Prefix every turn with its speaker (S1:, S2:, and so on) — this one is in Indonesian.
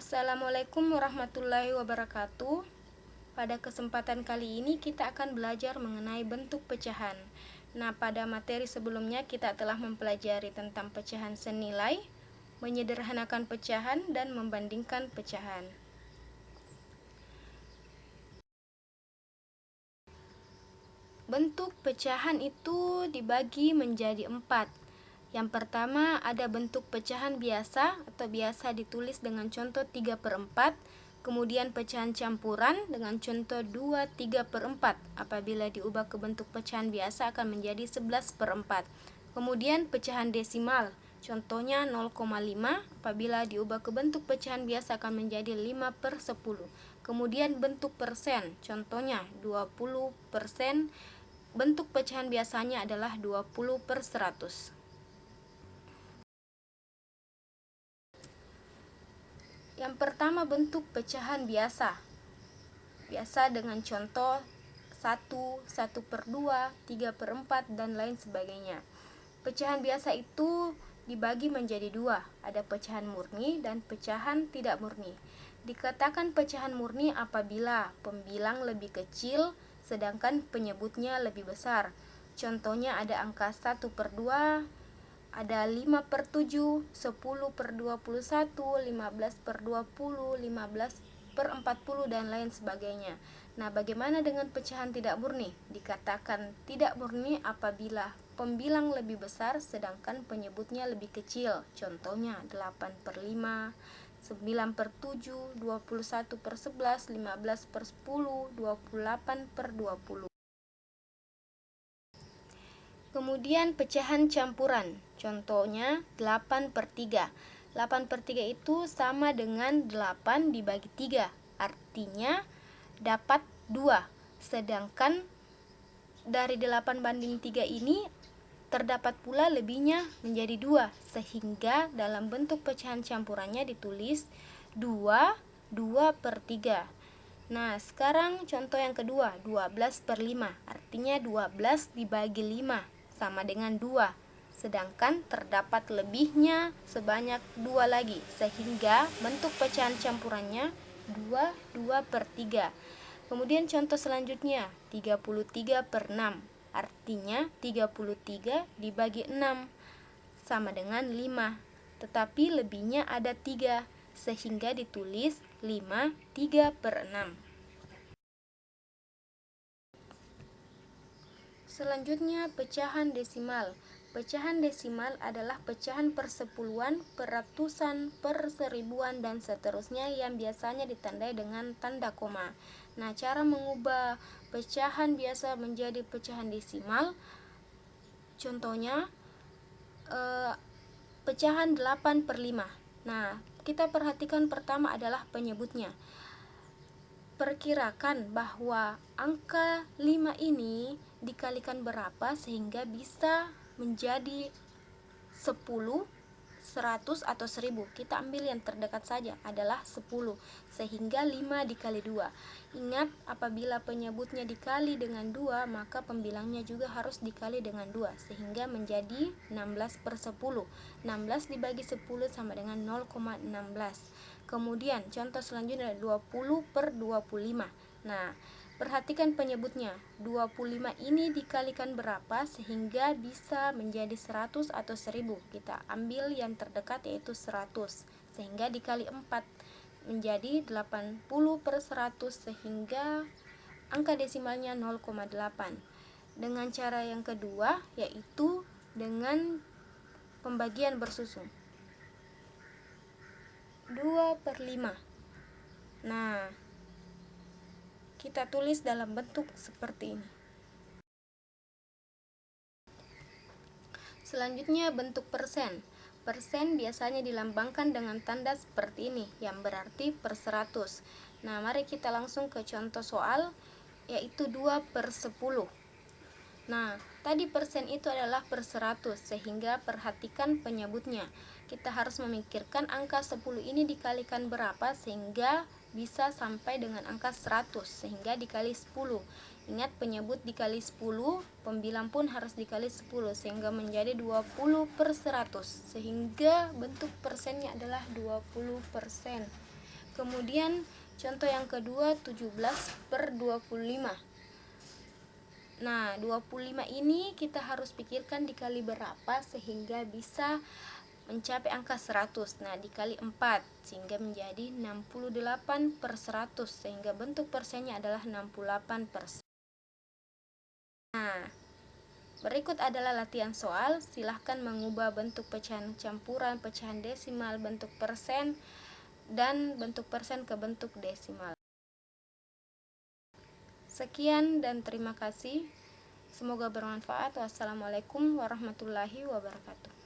S1: Assalamualaikum warahmatullahi wabarakatuh. Pada kesempatan kali ini kita akan belajar mengenai bentuk pecahan. Nah, pada materi sebelumnya kita telah mempelajari tentang pecahan senilai, menyederhanakan pecahan, dan membandingkan pecahan. Bentuk pecahan itu dibagi menjadi 4. Yang pertama ada bentuk pecahan biasa atau biasa ditulis dengan contoh 3/4. Kemudian pecahan campuran dengan contoh 2/3/4. Apabila diubah ke bentuk pecahan biasa akan menjadi 11/4. Kemudian pecahan desimal, contohnya 0,5. Apabila diubah ke bentuk pecahan biasa akan menjadi 5/10. Kemudian bentuk persen, contohnya 20%. Bentuk pecahan biasanya adalah 20/100. Yang pertama bentuk pecahan biasa. Biasa dengan contoh 1, 1/2, 3/4, dan lain sebagainya. Pecahan biasa itu dibagi menjadi 2. Ada pecahan murni dan pecahan tidak murni. Dikatakan pecahan murni apabila pembilang lebih kecil sedangkan penyebutnya lebih besar. Contohnya ada angka 1/2, ada 5/7, 10/21, 15/20, 15/40, dan lain sebagainya. Nah, bagaimana dengan pecahan tidak murni? Dikatakan tidak murni apabila pembilang lebih besar sedangkan penyebutnya lebih kecil. Contohnya 8/5, 9/7, 21/11, 15/10, 28/20. Kemudian pecahan campuran, contohnya 8/3. 8/3 itu sama dengan 8 dibagi 3, artinya dapat 2. Sedangkan dari 8/3 ini terdapat pula lebihnya menjadi 2, sehingga dalam bentuk pecahan campurannya ditulis 2/3. Nah, sekarang contoh yang kedua, 12/5, artinya 12 dibagi 5 sama dengan 2, sedangkan terdapat lebihnya sebanyak 2 lagi, sehingga bentuk pecahan campurannya 2/3. Kemudian contoh selanjutnya 33/6, artinya 33 dibagi 6 sama dengan 5, tetapi lebihnya ada 3, sehingga ditulis 5/3/6. Selanjutnya pecahan desimal. Pecahan desimal adalah pecahan persepuluhan, peratusan, perseribuan, dan seterusnya yang biasanya ditandai dengan tanda koma. Nah, cara mengubah pecahan biasa menjadi pecahan desimal, contohnya pecahan 8/5. Nah, kita perhatikan pertama adalah penyebutnya. Perkirakan bahwa angka 5 ini dikalikan berapa sehingga bisa menjadi 10, 100, atau 1000. Kita ambil yang terdekat saja, adalah 10, sehingga 5 dikali 2. Ingat, apabila penyebutnya dikali dengan 2, maka pembilangnya juga harus dikali dengan 2, sehingga menjadi 16/10. 16 dibagi 10 sama dengan 0,16. Kemudian contoh selanjutnya 20/25. Nah, perhatikan penyebutnya. 25 ini dikalikan berapa sehingga bisa menjadi 100 atau 1000. Kita ambil yang terdekat yaitu 100, sehingga dikali 4 menjadi 80/100, sehingga angka desimalnya 0,8. Dengan cara yang kedua yaitu dengan pembagian bersusun. 2/5. Nah, kita tulis dalam bentuk seperti ini. Selanjutnya bentuk persen. Persen biasanya dilambangkan dengan tanda seperti ini, yang berarti per 100. Nah, mari kita langsung ke contoh soal, yaitu 2/10. Nah, tadi persen itu adalah per 100, sehingga perhatikan penyebutnya. Kita harus memikirkan angka 10 ini dikalikan berapa sehingga bisa sampai dengan angka 100, sehingga dikali 10. Ingat, penyebut dikali 10, pembilang pun harus dikali 10, sehingga menjadi 20/100, sehingga bentuk persennya adalah 20%. Kemudian contoh yang kedua 17/25. Nah, 25 ini kita harus pikirkan dikali berapa sehingga bisa mencapai angka 100. Nah, dikali 4 sehingga menjadi 68/100 sehingga bentuk persennya adalah 68%. Nah, berikut adalah latihan soal. Silahkan mengubah bentuk pecahan campuran, pecahan desimal, bentuk persen, dan bentuk persen ke bentuk desimal. Sekian dan terima kasih. Semoga bermanfaat. Wassalamualaikum warahmatullahi wabarakatuh.